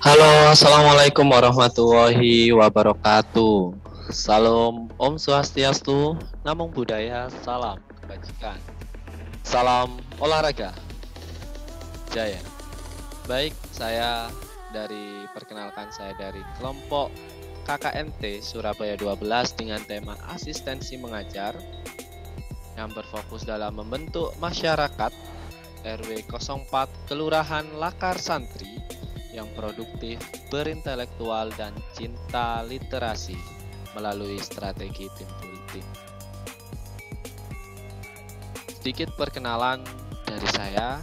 Halo, assalamualaikum warahmatullahi wabarakatuh. Salam Om Swastiastu, Namo Buddhaya, salam kebajikan, salam olahraga, jaya. Baik, saya dari kelompok KKNT Surabaya 12 dengan tema asistensi mengajar yang berfokus dalam membentuk masyarakat RW 04 Kelurahan Lakar Santri yang produktif, berintelektual, dan cinta literasi melalui strategi tim politik. Sedikit perkenalan dari saya.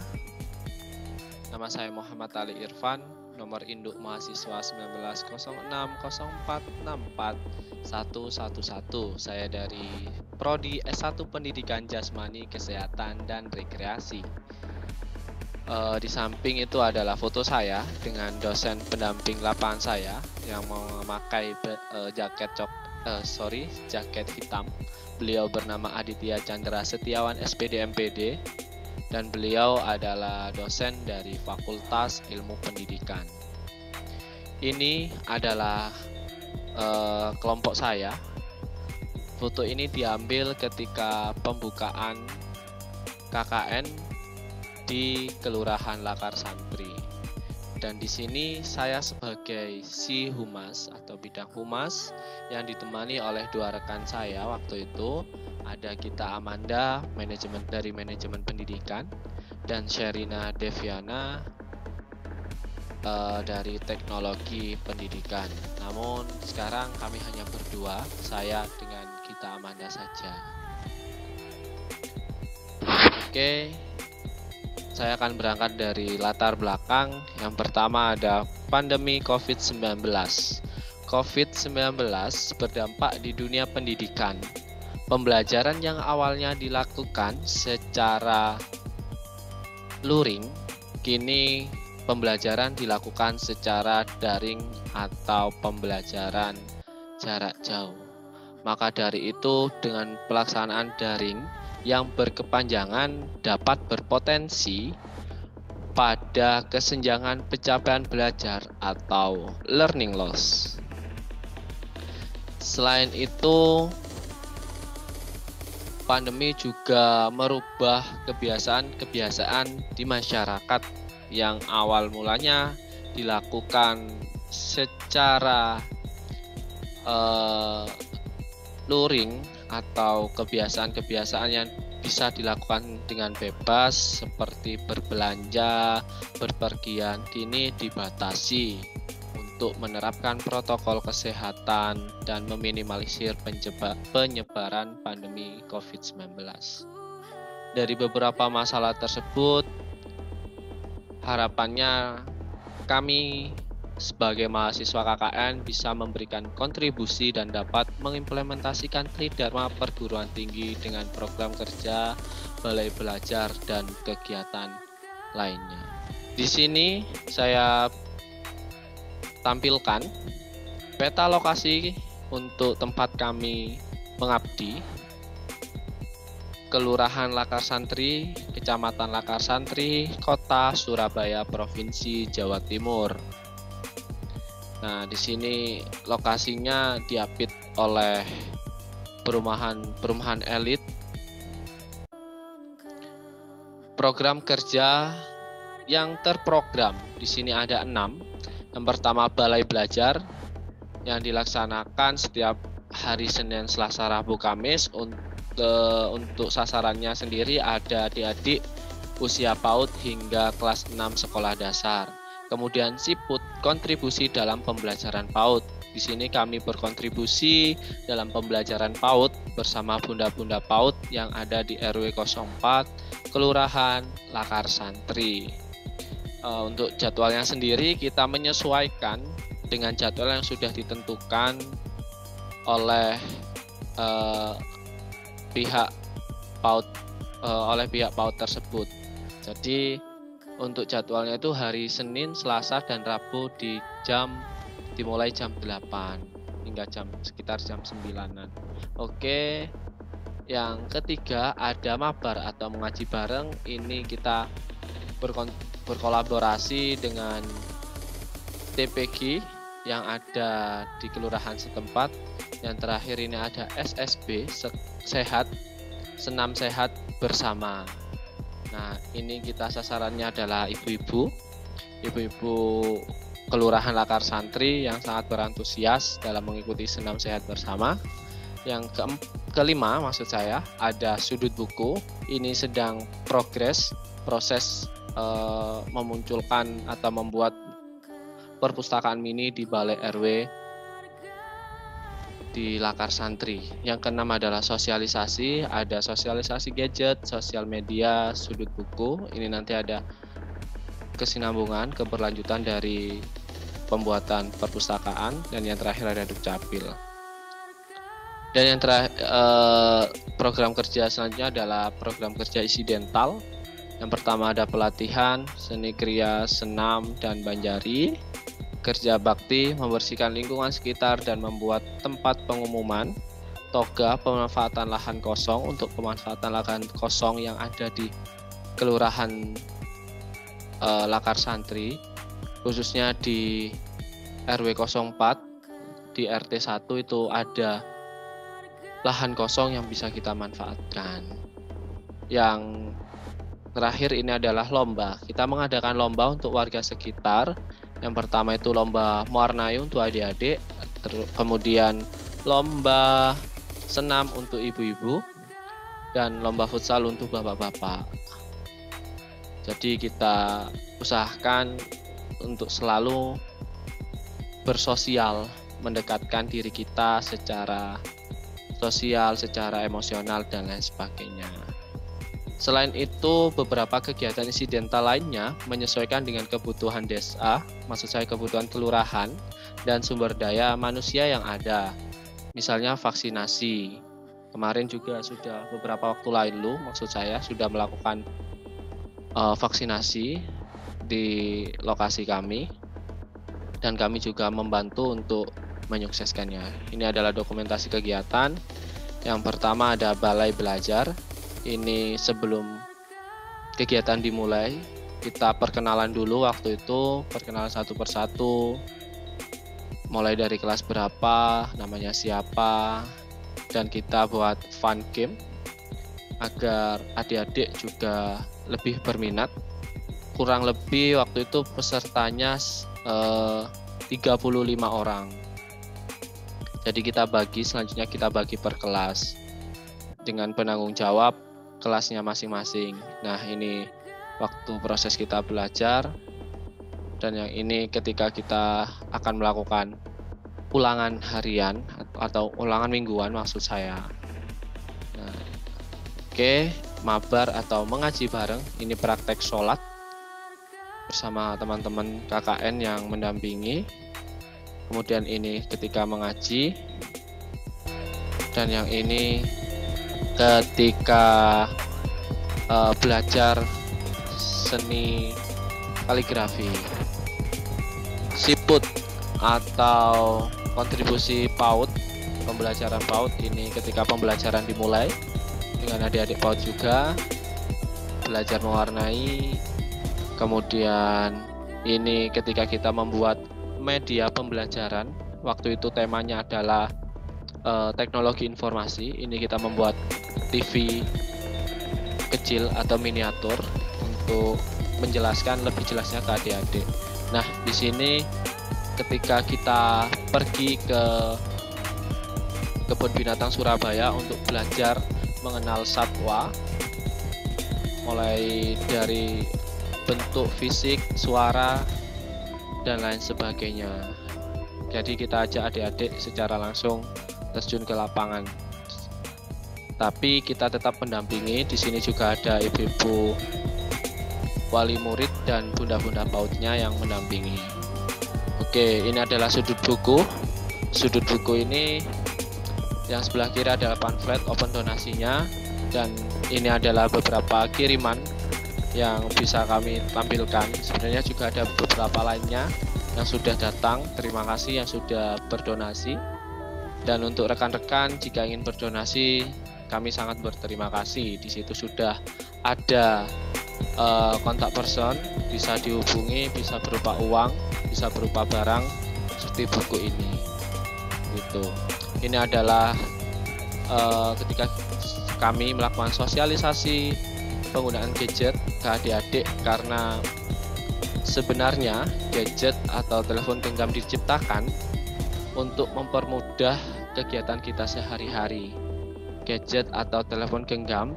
Nama saya Muhammad Ali Irfan, nomor induk mahasiswa 190604646111. Saya dari Prodi S1 Pendidikan Jasmani, Kesehatan, dan Rekreasi. Di samping itu adalah foto saya dengan dosen pendamping lapangan saya yang memakai jaket hitam. Beliau bernama Aditya Chandra Setiawan SPD MPD dan beliau adalah dosen dari Fakultas Ilmu Pendidikan. Ini adalah kelompok saya. Foto ini diambil ketika pembukaan KKN di Kelurahan Lakar Santri. Dan di sini saya sebagai si humas atau bidang humas yang ditemani oleh dua rekan saya waktu itu. Ada Gita Amanda, dari manajemen pendidikan, dan Sherina Deviana dari teknologi pendidikan. Namun sekarang kami hanya berdua, saya dengan Gita Amanda saja. Oke. Saya akan berangkat dari latar belakang. Yang pertama ada pandemi COVID-19. COVID-19 berdampak di dunia pendidikan. Pembelajaran yang awalnya dilakukan secara luring, kini pembelajaran dilakukan secara daring atau pembelajaran jarak jauh. Maka dari itu, dengan pelaksanaan daring yang berkepanjangan dapat berpotensi pada kesenjangan pencapaian belajar atau learning loss. Selain itu, pandemi juga merubah kebiasaan-kebiasaan di masyarakat yang awal mulanya dilakukan secara luring atau kebiasaan-kebiasaan yang bisa dilakukan dengan bebas seperti berbelanja, berpergian, kini dibatasi untuk menerapkan protokol kesehatan dan meminimalisir penyebaran pandemi COVID-19. Dari beberapa masalah tersebut, harapannya kami sebagai mahasiswa KKN bisa memberikan kontribusi dan dapat mengimplementasikan Tridharma Perguruan Tinggi dengan program kerja, balai belajar, dan kegiatan lainnya. Di sini saya tampilkan peta lokasi untuk tempat kami mengabdi. Kelurahan Lakar Santri, Kecamatan Lakar Santri, Kota Surabaya, Provinsi Jawa Timur. Nah, di sini lokasinya diapit oleh perumahan elit. Program kerja yang terprogram di sini ada 6. Yang pertama, balai belajar yang dilaksanakan setiap hari Senin, Selasa, Rabu, Kamis. Untuk sasarannya sendiri ada adik-adik usia PAUD hingga kelas 6 sekolah dasar. Kemudian siput, kontribusi dalam pembelajaran PAUD. Di sini kami berkontribusi dalam pembelajaran PAUD bersama bunda-bunda PAUD yang ada di RW 04 Kelurahan Lakar Santri. Untuk jadwalnya sendiri kita menyesuaikan dengan jadwal yang sudah ditentukan oleh pihak PAUD tersebut. Jadi untuk jadwalnya itu hari Senin, Selasa, dan Rabu dimulai jam 8 hingga sekitar jam 9-an. Oke. Yang ketiga ada mabar atau mengaji bareng. Ini kita berkolaborasi dengan TPG yang ada di kelurahan setempat. Yang terakhir ini ada SSB, sehat, senam sehat bersama. Nah, ini kita sasarannya adalah ibu-ibu kelurahan Lakar Santri yang sangat berantusias dalam mengikuti senam sehat bersama. Yang kelima maksud saya ada sudut buku. Ini sedang proses memunculkan atau membuat perpustakaan mini di Balai RW di Lakar Santri. Yang keenam adalah sosialisasi, ada sosialisasi gadget, sosial media, sudut buku. Ini nanti ada kesinambungan, keberlanjutan dari pembuatan perpustakaan. Dan yang terakhir ada Dukcapil. Dan yang terakhir program kerja selanjutnya adalah program kerja insidental. Yang pertama ada pelatihan, seni kriya, senam, dan banjari. Kerja bakti, membersihkan lingkungan sekitar dan membuat tempat pengumuman. Toga, pemanfaatan lahan kosong untuk pemanfaatan lahan kosong yang ada di kelurahan Lakar Santri, khususnya di RW 04, di RT 1 itu ada lahan kosong yang bisa kita manfaatkan. Yang terakhir ini adalah lomba. Kita mengadakan lomba untuk warga sekitar. Yang pertama itu lomba mewarnai untuk adik-adik, kemudian lomba senam untuk ibu-ibu, dan lomba futsal untuk bapak-bapak. Jadi kita usahakan untuk selalu bersosial, mendekatkan diri kita secara sosial, secara emosional, dan lain sebagainya. Selain itu, beberapa kegiatan insidental lainnya menyesuaikan dengan kebutuhan desa, maksud saya kebutuhan kelurahan, dan sumber daya manusia yang ada. Misalnya vaksinasi. Kemarin juga sudah beberapa waktu lalu, maksud saya sudah melakukan vaksinasi di lokasi kami, dan kami juga membantu untuk menyukseskannya. Ini adalah dokumentasi kegiatan. Yang pertama ada balai belajar. Ini sebelum kegiatan dimulai, kita perkenalan dulu waktu itu, perkenalan satu persatu, mulai dari kelas berapa, namanya siapa, dan kita buat fun game agar adik-adik juga lebih berminat. Kurang lebih waktu itu pesertanya 35 orang. Jadi selanjutnya kita bagi per kelas dengan penanggung jawab kelasnya masing-masing. Nah, ini waktu proses kita belajar, dan yang ini ketika kita akan melakukan ulangan harian atau ulangan mingguan maksud saya. Nah, oke, mabar atau mengaji bareng, ini praktek sholat bersama teman-teman KKN yang mendampingi. Kemudian ini ketika mengaji, dan yang ini ketika belajar seni kaligrafi. Siput atau kontribusi PAUD, pembelajaran PAUD, ini ketika pembelajaran dimulai dengan adik-adik PAUD juga belajar mewarnai. Kemudian ini ketika kita membuat media pembelajaran, waktu itu temanya adalah teknologi informasi. Ini kita membuat TV kecil atau miniatur untuk menjelaskan lebih jelasnya ke adik-adik. Nah, di sini ketika kita pergi ke Kebun Binatang Surabaya untuk belajar mengenal satwa, mulai dari bentuk fisik, suara, dan lain sebagainya. Jadi kita ajak adik-adik secara langsung terjun ke lapangan. Tapi kita tetap mendampingi. Di sini juga ada ibu-ibu wali murid dan bunda-bunda PAUD-nya yang mendampingi. Oke, ini adalah sudut buku. Sudut buku ini yang sebelah kiri adalah pamflet open donasinya, dan ini adalah beberapa kiriman yang bisa kami tampilkan. Sebenarnya juga ada beberapa lainnya yang sudah datang. Terima kasih yang sudah berdonasi. Dan untuk rekan-rekan, jika ingin berdonasi, kami sangat berterima kasih. Di situ sudah ada kontak person, bisa dihubungi, bisa berupa uang, bisa berupa barang seperti buku ini. Gitu. Ini adalah ketika kami melakukan sosialisasi penggunaan gadget ke adik-adik, karena sebenarnya gadget atau telepon genggam diciptakan untuk mempermudah kegiatan kita sehari-hari. Gadget atau telepon genggam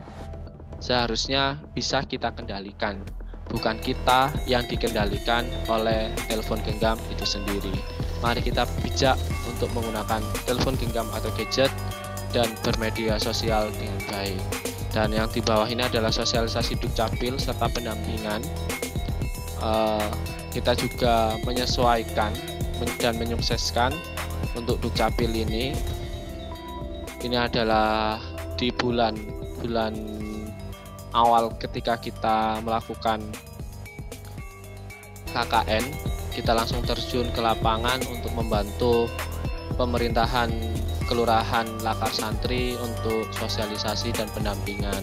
seharusnya bisa kita kendalikan, bukan kita yang dikendalikan oleh telepon genggam itu sendiri. Mari kita bijak untuk menggunakan telepon genggam atau gadget dan bermedia sosial dengan baik. Dan yang di bawah ini adalah sosialisasi Dukcapil serta pendampingan. Kita juga menyesuaikan dan menyukseskan untuk Dukcapil ini. Ini adalah di bulan awal ketika kita melakukan KKN, kita langsung terjun ke lapangan untuk membantu pemerintahan Kelurahan Lakar Santri untuk sosialisasi dan pendampingan.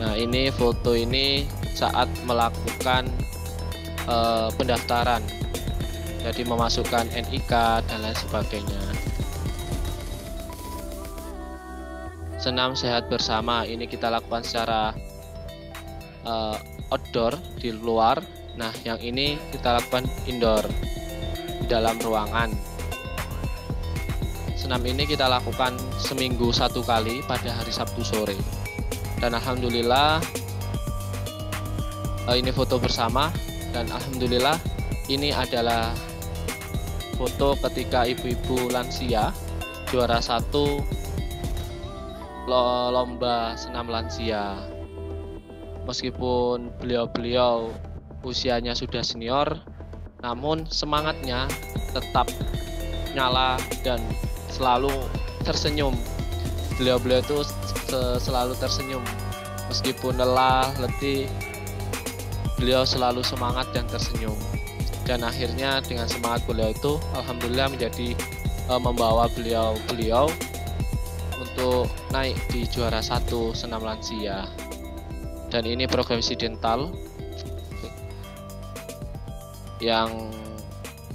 Nah, ini foto ini saat melakukan pendaftaran, jadi memasukkan NIK dan lain sebagainya. Senam sehat bersama ini kita lakukan secara outdoor di luar. Nah, yang ini kita lakukan indoor di dalam ruangan. Senam ini kita lakukan seminggu 1 kali pada hari Sabtu sore. Dan alhamdulillah ini foto bersama, dan alhamdulillah ini adalah foto ketika ibu-ibu lansia juara 1 lomba senam lansia. Meskipun beliau-beliau usianya sudah senior, namun semangatnya tetap nyala dan selalu tersenyum. Beliau-beliau itu selalu tersenyum meskipun lelah, letih, beliau selalu semangat dan tersenyum. Dan akhirnya dengan semangat beliau itu alhamdulillah menjadi membawa beliau untuk naik di juara 1 senam lansia. Dan ini program insidental yang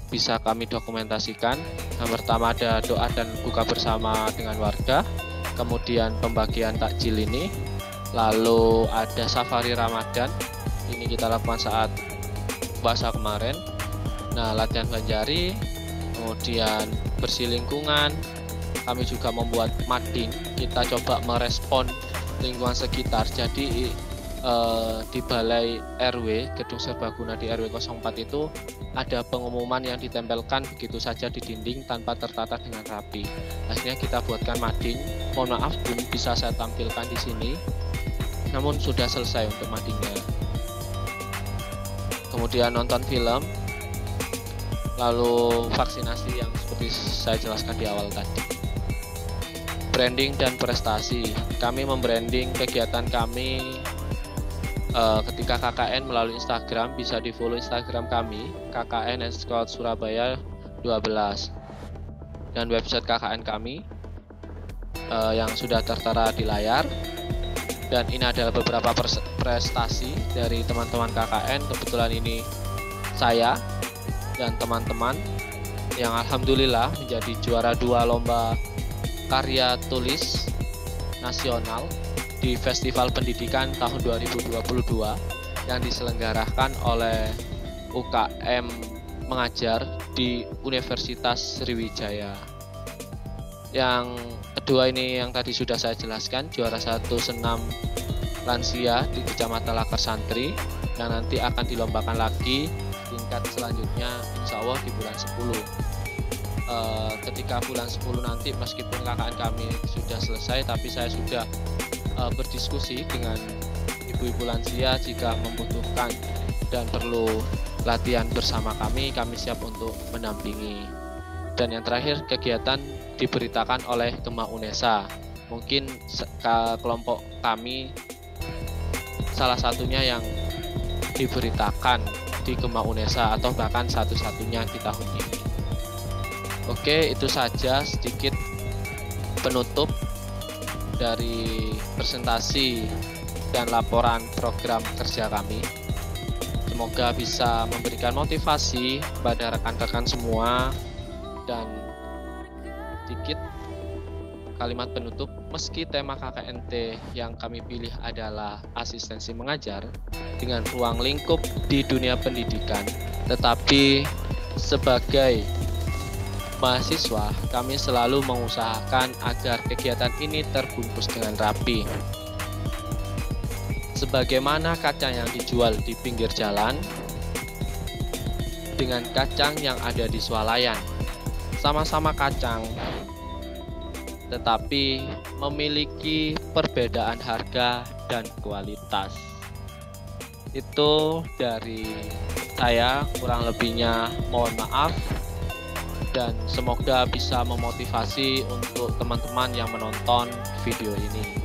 bisa kami dokumentasikan. Yang pertama ada doa dan buka bersama dengan warga, kemudian pembagian takjil ini, lalu ada safari Ramadan, ini kita lakukan saat puasa kemarin. Nah, latihan banjari, kemudian bersih lingkungan, kami juga membuat mading, kita coba merespon lingkungan sekitar. Jadi di Balai RW Gedung Serbaguna di RW 04 itu ada pengumuman yang ditempelkan begitu saja di dinding tanpa tertata dengan rapi. Akhirnya kita buatkan mading. Mohon maaf belum bisa saya tampilkan di sini, namun sudah selesai untuk madingnya. Kemudian nonton film, lalu vaksinasi yang seperti saya jelaskan di awal tadi. Branding dan prestasi, kami membranding kegiatan kami ketika KKN melalui Instagram. Bisa di follow Instagram kami KKN Escort Surabaya 12, dan website KKN kami yang sudah tertera di layar. Dan ini adalah beberapa prestasi dari teman-teman KKN. Kebetulan ini saya dan teman-teman yang alhamdulillah menjadi juara 2 lomba karya tulis nasional di Festival Pendidikan tahun 2022 yang diselenggarakan oleh UKM Mengajar di Universitas Sriwijaya. Yang kedua ini yang tadi sudah saya jelaskan, juara 1 senam lansia di Kecamatan Lakar Santri, yang nanti akan dilombakan lagi tingkat selanjutnya insya Allah di bulan 10. Ketika bulan 10 nanti meskipun KKN kami sudah selesai, tapi saya sudah berdiskusi dengan ibu-ibu lansia, jika membutuhkan dan perlu latihan bersama kami siap untuk mendampingi. Dan yang terakhir, kegiatan diberitakan oleh Gema UNESA. Mungkin kelompok kami salah satunya yang diberitakan di Gema UNESA atau bahkan satu-satunya di tahun ini. Oke, itu saja sedikit penutup dari presentasi dan laporan program kerja kami. Semoga bisa memberikan motivasi kepada rekan-rekan semua, dan sedikit kalimat penutup. Meski tema KKNT yang kami pilih adalah asistensi mengajar dengan ruang lingkup di dunia pendidikan, tetapi sebagai mahasiswa kami selalu mengusahakan agar kegiatan ini terbungkus dengan rapi. Sebagaimana kacang yang dijual di pinggir jalan dengan kacang yang ada di swalayan, sama-sama kacang, tetapi memiliki perbedaan harga dan kualitas. Itu dari saya, kurang lebihnya mohon maaf, dan semoga bisa memotivasi untuk teman-teman yang menonton video ini.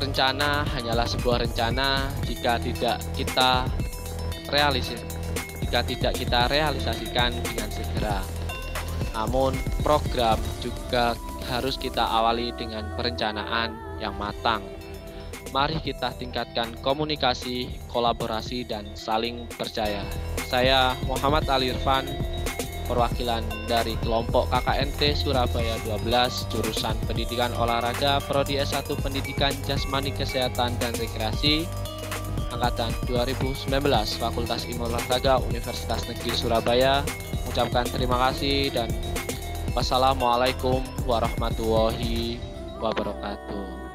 Rencana hanyalah sebuah rencana jika tidak kita realisasikan dengan segera. Namun program juga harus kita awali dengan perencanaan yang matang. Mari kita tingkatkan komunikasi, kolaborasi, dan saling percaya. Saya Muhammad Ali Irfan, perwakilan dari kelompok KKNT Surabaya 12, jurusan Pendidikan Olahraga, Prodi S1 Pendidikan Jasmani Kesehatan dan Rekreasi, angkatan 2019, Fakultas Ilmu Olahraga Universitas Negeri Surabaya, mengucapkan terima kasih dan wassalamualaikum warahmatullahi wabarakatuh.